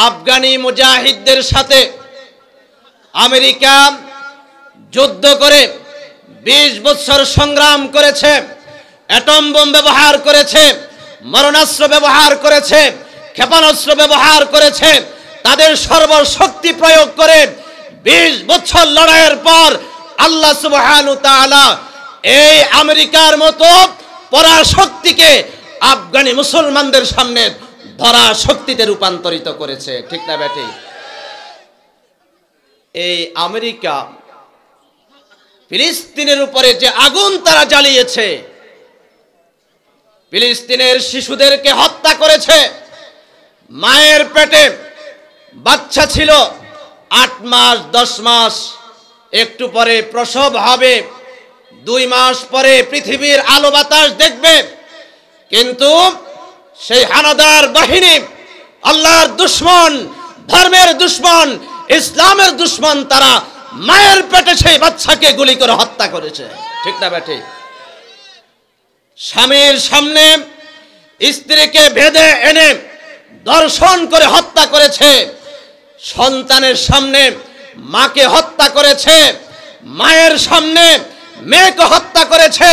আফগানি মুজাহিদদের সাথে আমেরিকা যুদ্ধ করে 20 বছর সংগ্রাম করেছে, অ্যাটম বোম ব্যবহার করেছে, মারণাস্ত্র ব্যবহার করেছে, ক্ষেপণাস্ত্র ব্যবহার করেছে, তাদের সর্বশক্তি প্রয়োগ করে 20 বছর লড়াইয়ের পর আল্লাহ সুবহানাহু ওয়া তাআলা এই আমেরিকার মতো পরাশক্তিকে আফগানি মুসলমানদের সামনে ধরা শক্তিতে রূপান্তরিত করেছে। ঠিক না বেটি? এই আমেরিকা ফিলিস্তিনের উপরে যে আগুন তারা জ্বালিয়েছে, ফিলিস্তিনের শিশুদেরকে হত্যা করেছে, মায়ের পেটে বাচ্চা ছিল 8 মাস 10 মাস, একটু পরে প্রসব হবে, 2 মাস পরে পৃথিবীর আলো বাতাস দেখবে, কিন্তু সেই হানাদার বাহিনী, আল্লাহর দুশমন, ধর্মের দুশমন, ইসলামের দুশমন, তারা মায়ের পেটে সেই বাচ্চাকে গুলি করে হত্যা করেছে। ঠিক না বেটি? স্বামীর সামনে স্ত্রীকে বেঁধে এনে ধর্ষণ করে হত্যা করেছে, সন্তানের সামনে মাকে হত্যা করেছে, মায়ের সামনে মেয়েকে হত্যা করেছে,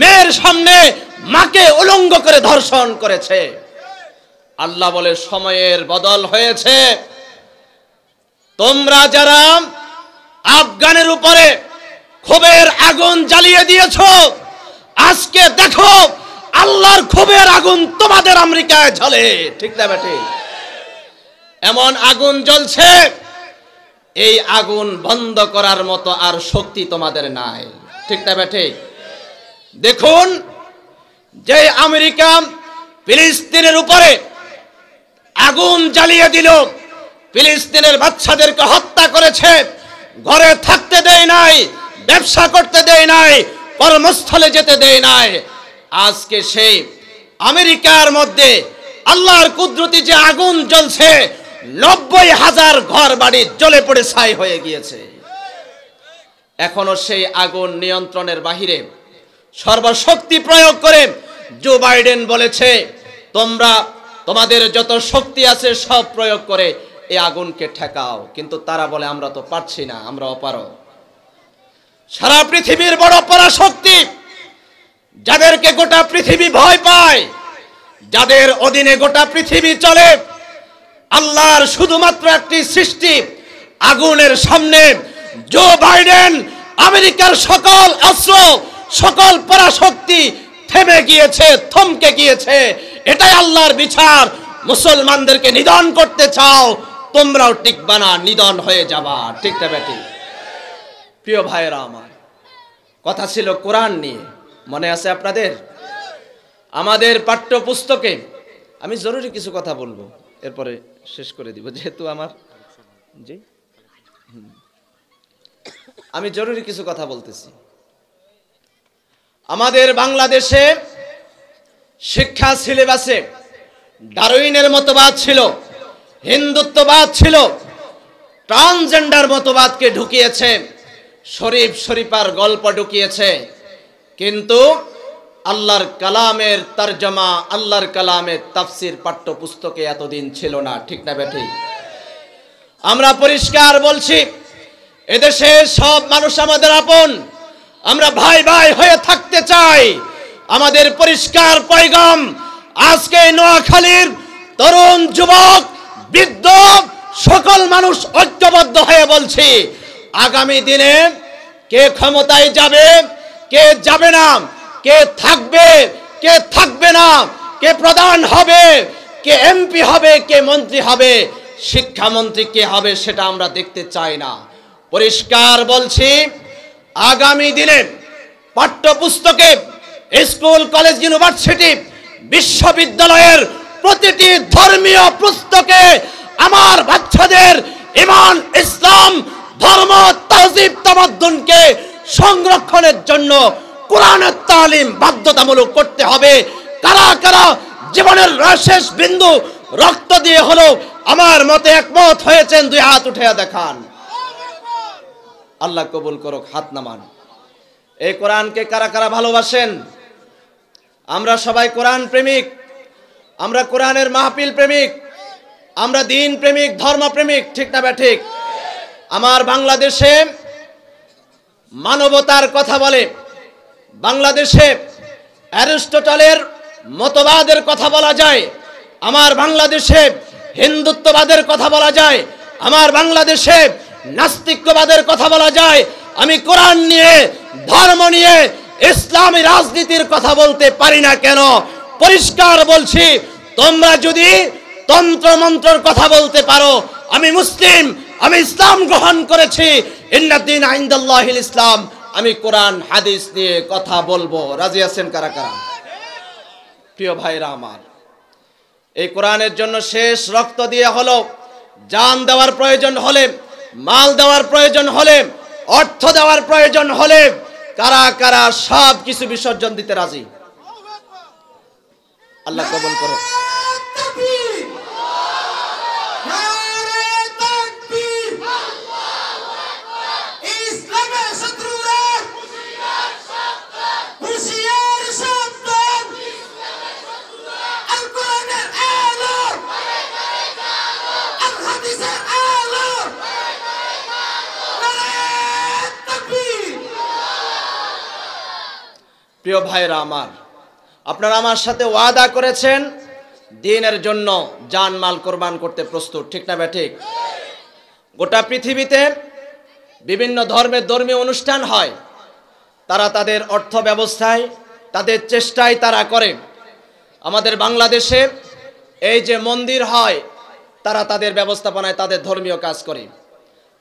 মেয়ের সামনে মাকে উলঙ্গ করে ধর্ষণ করেছে। আল্লাহ বলে সময়ের বদল হয়েছে। তোমরা যারা আফগানের উপরে ক্ষোভের আগুন জ্বালিয়ে দিয়েছো, আজকে দেখো আল্লাহর ক্ষোভের আগুন তোমাদের আমেরিকায় জ্বলে। ঠিক না বেটি? এমন আগুন জ্বলছে, এই আগুন বন্ধ করার মতো আর শক্তি তোমাদের নাই। ঠিক না বেটি? দেখুন, যে আমেরিকা ফিলিস্তিনের উপরে আগুন জ্বালিয়ে দিল, ফিলিস্তিনের বাচ্চাদেরকে হত্যা করেছে, ঘরে থাকতে দেয় নাই, ব্যবসা করতে দেয় নাই, কর্মস্থলে যেতে দেয় নাই, আজকে সেই আমেরিকার মধ্যে আল্লাহর কুদরতি যে আগুন জ্বলছে, 90,000 ঘর বাড়ি জ্বলে পড়ে ছাই হয়ে গিয়েছে। এখনো সেই আগুন নিয়ন্ত্রণের বাহিরে। সর্বশক্তি প্রয়োগ করে জো বাইডেন বলেছে, তোমরা তোমাদের যত শক্তি আছে সব প্রয়োগ করে এই আগুনকে ঠেকাও, কিন্তু তারা বলে আমরা তো পারছি না, আমরা অপারগ। সারা পৃথিবীর বড় পরাশক্তি, যাদেরকে গোটা পৃথিবী ভয় পায়, যাদের অধীনে গোটা পৃথিবী চলে, আল্লাহর শুধুমাত্র একটি সৃষ্টি, আগুনের সামনে জো বাইডেন, আমেরিকার সকল অস্ত্র, সকল পরাশক্তি থেমে গিয়েছে, থমকে গিয়েছে। এটাই আল্লাহর বিচার। মুসলমানদেরকে নিধন করতে চাও, তোমরাও টিকবা না, নিধন হয়ে যাবা। ঠিক না বেটি? প্রিয় ভাইরা আমার, কথা ছিল কোরআন নিয়ে, মনে আছে আপনাদের? আমাদের পাঠ্যপুস্তকে আমি জরুরি কিছু কথা বলবো, এরপরে শেষ করে দিব, যেহেতু আমার জি আমি জরুরি কিছু কথা বলতেছি। আমাদের বাংলাদেশে শিক্ষা সিলেবাসে ডারউইনের মতবাদ ছিল, হিন্দুত্ববাদ ছিল, ট্রান্সজেন্ডার মতবাদকে ঢুকিয়েছে, শরীফ শরীফার গল্প ঢুকিয়েছে, কিন্তু আল্লাহর কালামের তরজমা, আল্লাহর কালামের তাফসির পাঠ্যপুস্তকে এতদিন ছিল না। ঠিক না বেঠি? আমরা পরিষ্কার বলছি, এদেশে সব মানুষ আমাদের আপন, আমরা ভাই ভাই হয়ে থাকতে চাই। আমাদের পরিষ্কার পয়গাম আজকে নোয়াখালীর তরুণ, যুবক, বৃদ্ধ সকল মানুষ ঐক্যবদ্ধ হয়ে বলছি, আগামী দিনে কে ক্ষমতায় যাবে, কে যাবে না, কে থাকবে, কে থাকবে না, কে প্রধান হবে, কে এমপি হবে, কে মন্ত্রী হবে, শিক্ষামন্ত্রী কে হবে, সেটা আমরা দেখতে চাই না। পরিষ্কার বলছি, আগামী দিনে পাঠ্যপুস্তকে, স্কুল, কলেজ, ইউনিভার্সিটি, বিশ্ববিদ্যালয়ের প্রতিটি ধর্মীয় পুস্তকে আমার বাচ্চাদের ঈমান, ইসলাম, ধর্ম, তাহজিব, তামাদ্দুনকে সংরক্ষণের জন্য কোরআনের তালিম বাধ্যতামূলক করতে হবে। কারা কারা জীবনের শেষ বিন্দু রক্ত দিয়ে হলো আমার মতে একমত হয়েছেন, 2 হাত উঠে দেখান। আল্লাহ কবুল করুক, হাত নামান। এই কোরআনকে কারা কারা ভালোবাসেন? আমরা সবাই কোরআন প্রেমিক, আমরা কোরআনের মাহফিল প্রেমিক, আমরা দিন প্রেমিক, ধর্মপ্রেমিক, ঠিক না ঠিক? আমার বাংলাদেশে মানবতার কথা বলে, বাংলাদেশে অ্যারিস্টটলের মতবাদের কথা বলা যায়, আমার বাংলাদেশে হিন্দুত্ববাদের কথা বলা যায়, আমার বাংলাদেশে নাস্তিক্যবাদের কথা বলা যায়। আমি কোরআন নিয়ে, ধর্ম নিয়ে, ইসলামী রাজনীতির কথা বলতে পারি না কেন? পরিষ্কার বলছি, তোমরা যদি তন্ত্রমন্ত্রের কথা বলতে পারো, আমি মুসলিম, আমি ইসলাম গ্রহণ করেছি, ইন্নাদ্দীন ইনদাল্লাহিল ইসলাম, আমি কোরআন হাদিস নিয়ে কথা বলবো। রাজি আছেন কারা কারা? প্রিয় ভাইরা আমার, এই কোরআনের জন্য শেষ রক্ত দিয়ে হলো, জান দেওয়ার প্রয়োজন হলে, মাল দেওয়ার প্রয়োজন হলে, অর্থ দেওয়ার প্রয়োজন হলে কারা কারা সব কিছু বিসর্জন দিতে রাজি? আল্লাহ কবুল করো। প্রিয় ভাইরা আমার, আপনারা আমার সাথে ওয়াদা করেছেন দ্বীনের জন্য জানমাল কোরবান করতে প্রস্তুত, ঠিক না ঠিক? গোটা পৃথিবীতে বিভিন্ন ধর্মের ধর্মীয় অনুষ্ঠান হয়, তারা তাদের অর্থ ব্যবস্থায়, তাদের চেষ্টায় তারা করে। আমাদের বাংলাদেশে এই যে মন্দির হয়, তারা তাদের ব্যবস্থাপনায় তাদের ধর্মীয় কাজ করে।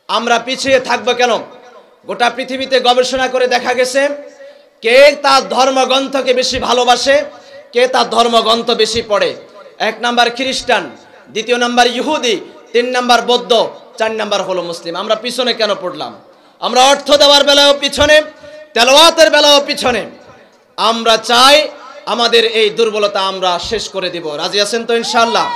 আমরা পিছিয়ে থাকবো কেন? গোটা পৃথিবীতে গবেষণা করে দেখা গেছে, কে তার ধর্মগ্রন্থকে বেশি ভালোবাসে, কে তার ধর্মগ্রন্থ বেশি পড়ে। 1 নাম্বার খ্রিস্টান, 2 নাম্বার ইহুদি, 3 নাম্বার বৌদ্ধ, 4 নাম্বার হলো মুসলিম। আমরা পিছনে কেন পড়লাম? আমরা অর্থ দেওয়ার বেলাও পিছনে, তেলাওয়াতের বেলাও পিছনে। আমরা চাই আমাদের এই দুর্বলতা আমরা শেষ করে দিব। রাজি আছেন তো ইনশাআল্লাহ?